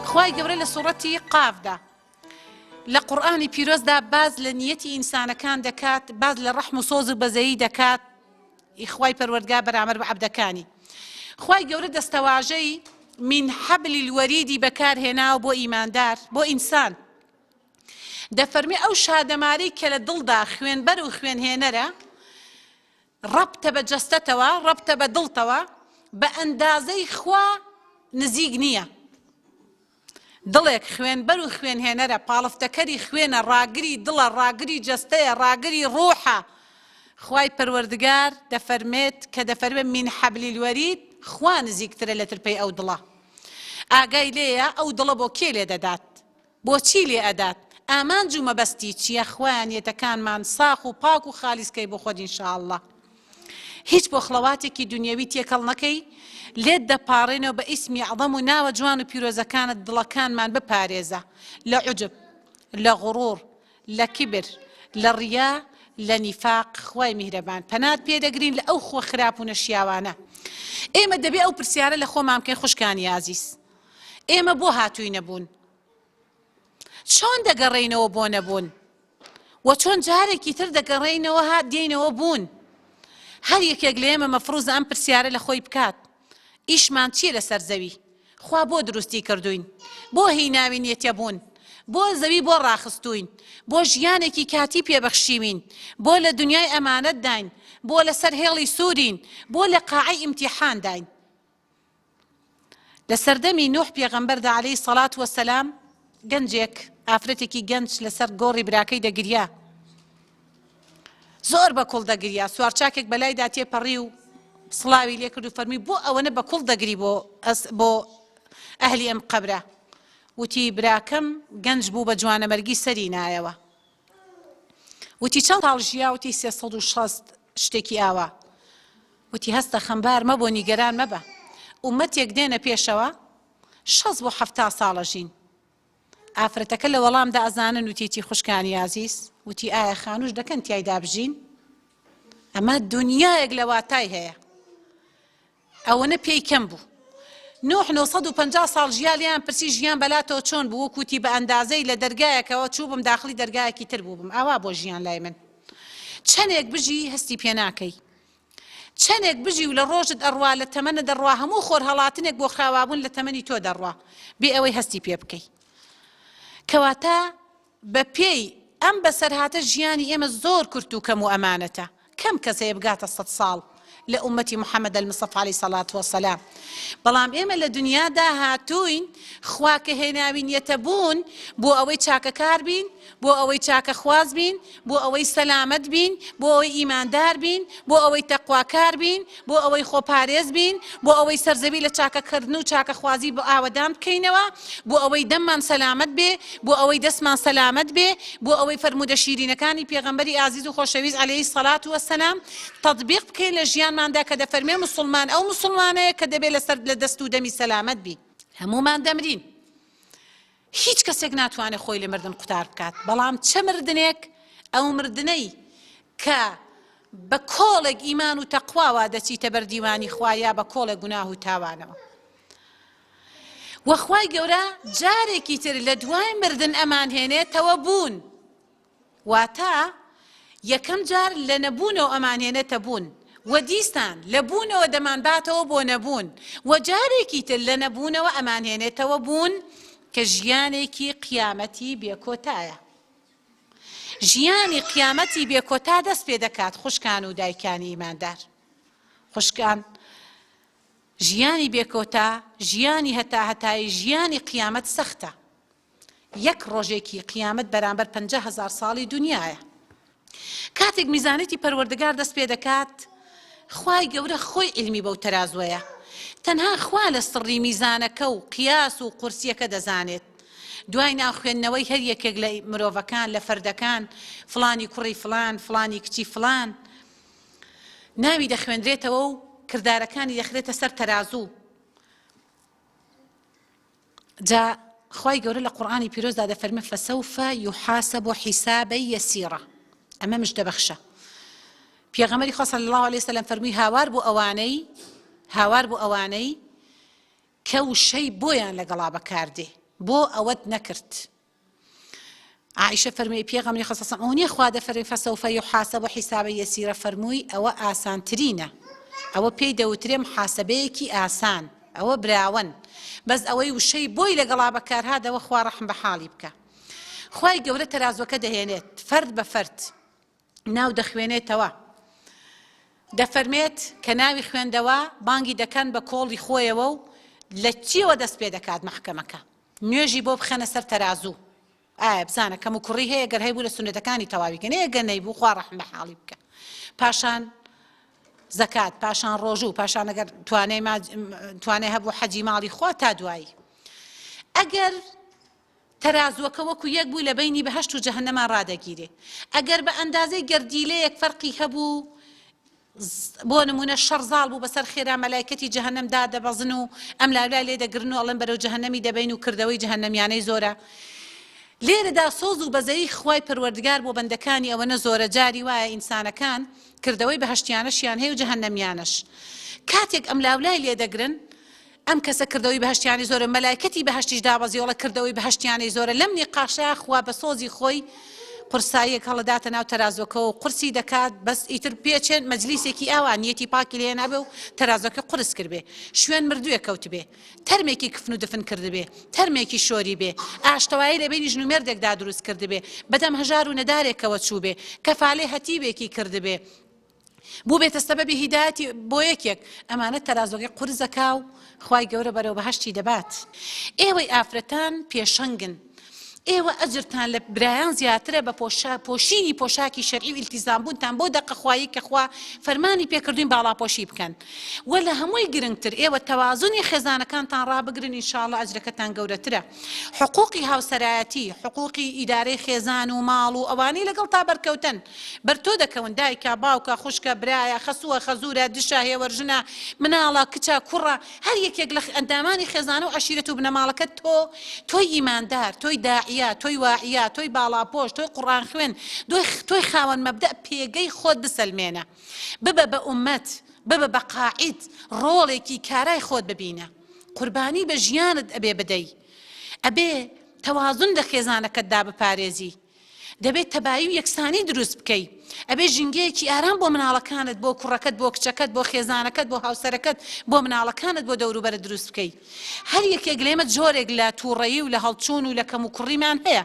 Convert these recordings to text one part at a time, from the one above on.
خوای گەورە لە سوورەتی قافدا لە قورئانی پیرۆزدا باز لە نیەتی ئینسانەکان دەکات، باز لە ڕەحم و سۆز و بەزەیی دەکات خوای پەروەردگار بەرامبەر بە عەبدەکانی. خوای گەورە دەستەواژەی من حەبل الوەریدی بەکارهێناوە بۆ ئیماندار، بۆ ئینسان. دەفەرمێ ئەو شادەمارەی کە لە دڵدا خوێنبەر و خوێنهێنەرە ڕەبتە بە جەستەتەوە، ڕەبتە بە دڵتەوە، بە ئەندازەی خوا نزیک نییە. دڵێک خوێنبەر و خوێنهێنەرە، پاڵفتەکەری خوێنە، ڕاگری دڵە، ڕاگری جەستەیە، ڕاگری ڕوحە. خوای پەروەردگار دەفەرمێت کە دەفەرمێت من حەبل الوەرید، خوا نزیکترە لە ترپەی ئەو دڵە. ئاگای لێیە ئەو دڵە بۆ کێ لێ دەدات؟ بۆچی لێ ئەدات؟ ئامانج و مەبەستی چییە؟ خوانیەتەکانمان ساخ و پاک و خالیسکەی بۆ خۆت ئینشاءالله. هیچ بۆ خڵەواتێکی دنیەوی تێکەڵ نەکەی، لێت دەپاڕێنەوە بە ئیسمی عەظەم و ناوە جوان و پیرۆزەکانت دڵەکانمان بپارێزە لە عوجب، لە غوڕور، لە کیبر، لە ڕیا، لە نیفاق. خوای میهرەبان پەنات پێدەگرین لە ئەو خۆ خراپ و نەشیاوانە. ئێمە دەبێ ئەو پرسیارە لە خۆمان بکەین خوشکانی عەزیز، ئێمە بۆ هاتووی نەبوون؟ چۆن دەگەڕێینەوە بۆ نەبوون؟ و چۆن جارێکی تر دەگەڕێینەوە دێینەوە بوون؟ هەر یەکێک لە ئێمە مەفروزە ئەم پرسیارە لە خۆی بکات. ئیشمان چیە لەسەر زەوی؟ خوا بۆ دروستی کردوین؟ بۆ هیناوی نێتە بوون؟ بۆ زەوی بۆ ڕاخستوین؟ بۆ ژیانێکی کاتی پێبەخشیوین؟ بۆ لە دنیای ئەمانەت داین؟ بۆ لەسەر هێڵی سوورین؟ بۆ لە قاعەی ئیمتیحان داین؟ لە سەردەمی نوح پێغەمبەردا عەلەیهی سەڵات وەسەلام گەنجێک، ئافرەتێکی گەنج لەسەر گۆڕی براکەی دەگریا، زۆر بە کوڵ دەگریا. سوارچاکێک بەلایدا تێپەڕی و سڵاوی لێ کرد و فەرمی بۆ ئەوەنە بە کوڵ دەگری بۆ ئەهلی ئەم قەبرە؟ وتی براکەم گەنج بوو بە جوانەمەرگی سەری نایەوە. وتی چەند ساڵ ژیا؟ وتی 360 شتێکی ئاوا. وتی هەستە خەمبار مەبۆ، نیگەران مەبە، ئومەتێک دێنە پێشەوە 60 بۆ 70 ساڵە ژین. ئافرەتەکە لە وەڵامدا ئەزانن وتیتی خوشکانی عەزیز، وتی ئایا خانوش دەکەن تیایدا بژین؟ ئەمە دنیایەک لە واتای هەیە. ئەوەنە پێی کەم بوو. نوح 950 ساڵ ژیا، لیان پرسی ژیان بەلاتەوە چۆن بوو؟ وتی بە ئەندازەی لە دەرگایەکەوە چوو بم داخلی دەرگایەکی تر بوو بم. ئاوا بۆ ژیان لای من. چەندێک بژی هەستی پێ ناکەی، چەندێک بژی و لە ڕۆژت ئەڕوا، لە تەمەنە دەڕوا، هەموو خۆر هەڵاتنێک بۆ خراوابوون لە تەمەنی تۆ دەڕوا بێ ئەوەی هەستی پێ بکەی. کەواتە بە پێی ئەم بەسەرهاتە ژیانی ئێمە زۆر کورت و کەم و ئەمانەتە. کەم کەسەیە بگاتە 100 ساڵ لە ئومەتی محەممەد المصطفى عەلەیهی سەڵات وەسەلام. بەڵام ئێمە لە دنیادا هاتووین خوا کە هێناوینیەتە بوون بۆ ئەوەی چاکەکار بین، بۆ ئەوەی چاکە خواز بین، بۆ ئەوەی سەلامەت بین، بۆ ئەوەی ئیماندار بین، بۆ ئەوەی تەقواکار بین، بۆ ئەوەی خۆپارێز بین، بۆ ئەوەی سەرزەوی لە چاکەکردن و چاکەخوازی بۆ ئاوەدان بکەینەوە، بۆ ئەوەی دەممان سەلامەت بێ، بۆ ئەوەی دەستمان سەلامەت بێ، بۆ ئەوەی فەرمودە شیرینەکانی پێغەمبەری ئازیز و خۆشەویست عەلەیهی سەڵات وەسەلام تەطبیق بکەین لە ژیانماندا کە دەفەرمێ مسلمان ئەو مسلمانەیە کە دەبێت لەسەر لە دەست و دەمی سەلامەت بی. هەمومان دەمرین، هیچ کەسێک ناتوانێت خۆی لە مردن قوتار بکات. بەڵام چه مردنێک؟ ئەو مردنەی کە بە کۆڵێک ئیمان و تەقواوە دەچیتە بەردیوانی خوا، یا بە کۆڵێک گوناه و تاوانەوە. وەخوای گەورە جارێکی تر لە دوای مردن ئەمان هێنێتەوە بوون، واتە یەکەم جار لە نەبوونەوە ئەمان هێنێتە بوون، و دیستان لە بوونەوە دەمان باتەوە بۆ نەبوون، و جارێکی تر لە نەبوونەوە ئەمان هێنێتەوە بوون کە ژیانێکی قیامەتی بێکۆتایە. ژیانی قیامەتی بێکۆتا دەست پێ دەکات خوشکان و دایکانی ئیماندار. خوشکان، ژیانی بێکۆتا، ژیانی هەتاهەتایی، ژیانی قیامەت سەختە. یەک ڕۆژێکی قیامەت بەرامبەر 50,000 ساڵی دنیایە. کاتێک میزانێتی پەروەردگار دەست پێ دەکات، خوای گەورە خۆی علمی بەو تەرازوەیە. تەنها خوا لە سڕی میزانەکە و قیاس و قورسیەکە دەزانێت. دوای ناخوێندنەوەی هەر یەکێک لە مرۆڤەکان، لە فەردەکان، فڵانی کوڕی فڵان، فڵانی کچی فڵان، ناوی دەخوێندرێتەوە و کردارەکانی دەخرێتە سەر تەرازوو. جا خوای گەورە لە قورئانی پیرۆزدا دەفەرمێ فەسەوفە یوحاسەب حیسابا یەسیرا. ئەمە مژدە بەخشە. پێغەمبەری خوا صلی الله علیه وسلم فەرمووی هاوار بۆ ئەوانەی کە وشەی بۆیان لەگەڵا بەکاردێ، بۆ ئەوەت نەکرد عائشە فەرمووی پێغەمبەری خوا صلی الله علیه و سلم خوا دەفەرمێ فەسەوفە یحاسەب حیسابە یەسیرە فەرمووی ئەوە ئاسانترینە ئەوە پێی دەوترێ محاسەبەیەکی ئاسان ئەوە براون بەس ئەوەی وشەی بۆی لەگەڵا بەکارهاتەوە خوا ڕەحم بە حاڵی بکە خوای گەورە تەرازوەکە دەهێنێت فرد بە فرد ناو دەخوێنێتەوە دەفەرمێت کە ناوی خوێندەوە بانگی دەکەن بە کۆڵی خۆیەوە و لە چیەوە دەست پێ دەکات مەحکەمەکە نوێژی بۆ بخەنە سەر تەرازوو ئایا بزانە کەم و کوڕی هەیە گەر هەیبوو لە سونەتەکانی تەواویکەن ئەگەر نەیبوو خوا ڕەحم بە حاڵی بکە پاشان زەکات پاشان ڕۆژوو پاشان ئەگەر توانێ هەبوو حەجی ماڵی خوا تا دوایی ئەگەر تەرازوەکە وەکو یەک بوو لە بەینی بەهەشت و جەهەنەما ڕادەگیرێ ئەگەر بە ئەندازەی گەردیلەیەک فەرقی هەبوو بۆ نمونە شەڕزاڵ بوو بەسەر خێرا مەلایکەتی جەهەنەمدا دەبەزن و ئەم لای لێ دەگرن و ئەڵێن بەرەو جەهەنەمی دەبین و کردەوەی جەهەنەمیانەی زۆرە لێرەدا سۆز و بەزەی خوای پەروەردگار بۆ بەندەکانی ئەوەنە زۆرە جاری وایە ئینسانەکان کردەوەی بەهەشتیانەشیان هەیە و جەهەنەمیانەش کاتێک ئەم لاولای لێ دەگرن ئەم کەسە کردەوەی بەهەشتیانی زۆرە مەلایکەتی بەهەشتیش دابەزیۆڵە کردەوەی بەهەشتیانی زۆرە لەم نیقاشەیە خوا بە سۆزی خۆی قورساییەک هەڵەداتە ناو تەرازوەکە و قورسی دەکات بەس ئیتر پێچێن مەجلیسێکی ئاوان نیەتی پاکی لێ نابێ و تەرازوەکە قورس کردبێ شوێن مردوویە کەوت بێ تەرمێکی کفن و دفن کردبێ تەرمێکی شۆری بێ ئاشتەوایی لە بینی ژن و مێردێکدا دروست کردبێ بەدەم هەژار و نەدارێکەوە چوو بێ کەفالێ هەتیبێکی کردبێ بوو بێتە سەبەبی هیدایەتی بۆ یەکێک ئەمانە تەرازوەکەی قورسەکا و خوای گەورە بەرەو بەهەشتی دەبات ئێوەی ئافرەتان پێشەنگن ئێوە ئەجرتان لە برایان زیاترە بە پۆشینی پۆشاکی شەرعی و ئیلتیزام بوونتان بۆ دەقەخوایی کە خوا فەرمانی پێکردوین باڵاپۆشی بکەن وە لە هەمووی گرنگتر ئێوە تەوازونی خێزانەکانتان ڕابگرن ئینشاءڵڵا ئەجرەکەتان گەورەترە حقوقی هاوسەرایەتی حقوقی ئیدارەی خێزان و ماڵ و ئەوانەی لەگەڵ تا بەرکەوتن بەرتۆ دەکەون دایکە باوکە خوشکە برایە خەسووە خەزوورە دشە هێوەرژنە مناڵە کچە کوڕە هەر یەکێک لە ئەندامانی خێزانە و عەشیرەت و بنەماڵەکەت تۆی ئیماندار تۆی داعیە تۆی واعیە تۆی باڵاپۆش تۆی قوڕان خوێن تۆی خاوەن مەبدە پێگەی خۆت بسەلمێنە ببە بە ئومەت ببە بە قاعید ڕۆڵێکی کارای خۆت ببینە قوربانی بە ژیانت ئەبێ بدەی ئەبێ تەوازن لە خێزانەکەتدا بپارێزی دەبێت تەبایی و یەکسانی دروست بکەی ئەبێ ژینگەیەکی ئارام بۆ مناڵەکانت بۆ کوڕەکەت بۆ کچەکەت بۆ خێزانەکەت بۆ هاوسەرەکەت بۆ مناڵەکانت بۆ دەوروبەرە دروست بکەی هەر یەکێک لێمە جۆرێک لە تووڕەیی و لە هەڵچوون و لە کەم و کوڕیمان هەیە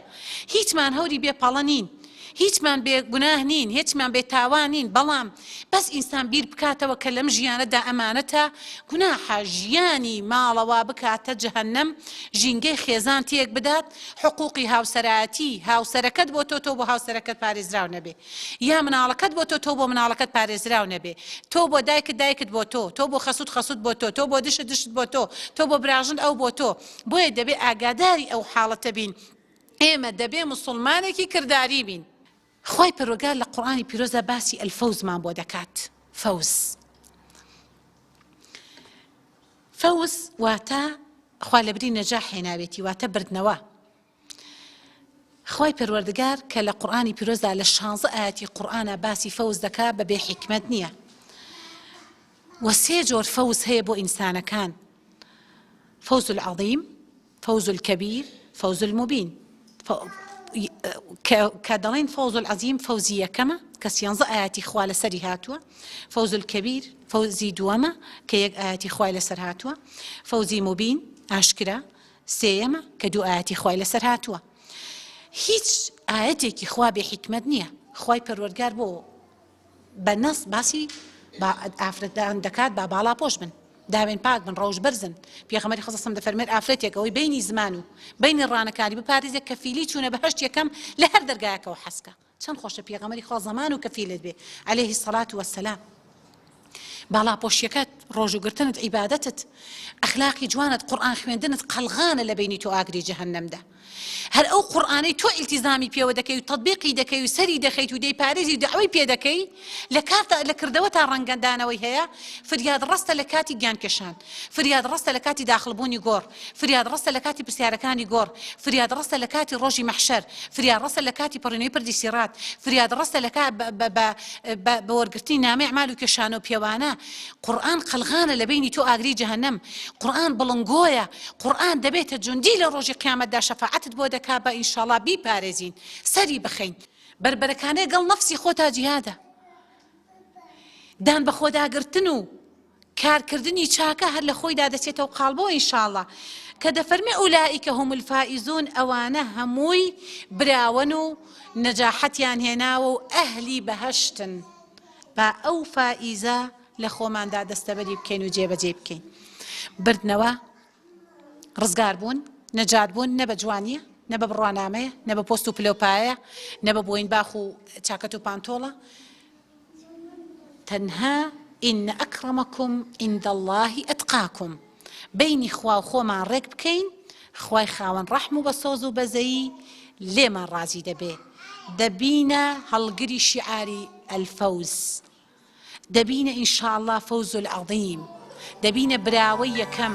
هیچمان هەوری بێپەڵە نین هیچمان بێ گوناه نین هیچمان بێ تاوان نین بەڵام بەس ئینسان بیر بکاتەوە کە لەم ژیانەدا ئەمانەتە گوناحە ژیانی ماڵەوە بکاتە جەهەنەم ژینگەی خێزان تێک بدات حقوقی هاوسەرایەتی هاوسەرەکەت بۆ تۆ بۆ هاوسەرەکەت پارێزراو نەبێ یا مناڵەکەت بۆ تۆ بۆ مناڵەکەت پارێزراو نەبێ تۆ بۆ دایکت بۆ تۆ بۆ خەسووت بۆ تۆ بۆ دشت بۆ تۆ بۆ براژن ئەو بۆ تۆ بۆیە دەبێ ئاگاداری ئەو حاڵەتە بین ئێمە دەبێ موسڵمانێکی کردداری بین خوای پەروەردگار لە قورئانی پیرۆزە باسی ئەلفەوزمان بۆ دەکات فەوز واتە خوا لەبری نەجاح هێناوێتی واتە بردنەوە خوای پەروەردگار کە لە قورئانی پیرۆزدا لە 16 ئاەتی قورئانە باسی فەوز دەکا بەبێ حیکمەت نییە و 3 جۆر فەوز هەیە بۆ ئینسانەکان فەوز العەظیم فەوز الکەبیر فەوز المبین کە دەڵێن فەوز العەظیم فەوزی یەکەمە کە 11 ئاەتی خوا لەسەری هاتووە فەوز الکەبیر فەوزی دووەمە کە 1 ئاەتی خوای لەسەر هاتووە فەوزی مبین ئاشکرا سێیەمە کە 2 ئاەتی خوای لەسەر هاتووە هیچ ئاەتێکی خوا بێ حیکمەت نییە خوای پەروەردگار بۆ بە نەس باسی ئافرەتدان دەکات با باڵاپۆش بن داوێن پاک بن ڕەوش بەرزن پێغەمبەری خوا سەڵلەم دەفەرمێت ئافرەتێک ئەوەی بینی زمان و بینی ڕانەکانی بپارێزێت کەفیلی چوونە بەهەشت یەکەم لە هەر دەرگایەکەوە حەسکە چەند خۆشە پێغەمبەری خوا زەمان و کەفیلت بێ عەلەیهی السەڵات وەسسەلام باڵاپۆشیەکەت ڕۆژوگرتنت عیبادەتت ئەخلاقی جوانت قورئان خوێندنت قەڵغانە لە بینی تۆ ئاگری جەهەنەمدا هەر ئەو قورئانەی تۆ ئیلتیزامی پێوە دەکەی و تەطبیقی دەکەی و سەری دەخەیت و دەیپارێزی و دعوەی پێ دەکەی لە کردەوە تا ڕەنگەندانەوەی هەیە فریاد ڕەستە لە کاتی گیانکێشان، فریاد ڕەستە لە کاتی داخڵبوونی گۆڕ، فریاد ڕەستە لە کاتی پرسیارەکانی گۆڕ، فریاد ڕەستە لە کاتی ڕۆژی مەحشەر، فریاد ڕەستە لە کاتی پەڕێنەوەی پردی سیرات، فریاد ڕەستە لە بە وەرگرتنی نامەی ئەعمال و کێشانە و پێوانە. قورئان قەلغانە لە بینی تۆ ئاگری جەهەنەم، قورئان بڵنگۆیە، قورئان دەبێتە جوندی لە ڕۆژی قیامەتدا شەفاعەتت بۆ دەکا بە ئینشاڵڵا بیپارێزین سەری بخەین. بربەرەکانەی گەڵ نەفسی خۆتا جیهادە، دان بە خۆداگرتن و کارکردنی چاکە هەر لە خۆیدا دەچێتەوە قاڵبۆ ئینشاءڵڵا کە دەفەرمێ ئولائیکە هم الفائزون، ئەوانە هەمووی براون و نەجاحەتیان هێناوە و ئەهلی بەهەشتن. با ئەو فائیزە لە خۆماندا دەستەبەری بکەین و جێبەجێ بکەین. بردنەوە ڕزگار بوون، نەجات بوون نە بە جوانیە، نە بە بڕوانامەیە، نە بە پۆست و پلۆپایە، نە بە بۆین باخ و چاکەت و پانتۆڵە. تەنها ئین ئەکرەمەکم عیند الله ئەتقاکم، بینی خوا و خۆمان ڕێک بکەین، خوای خاوەن ڕەحم و بەسۆز و بەزەیی لێمان ڕازی دەبێ. دەبینە هەڵگری شیعاری ئەلفەوز، دەبینە ئینشاءڵڵا فەوز العەظیم، دەبینە براوەی یەکەم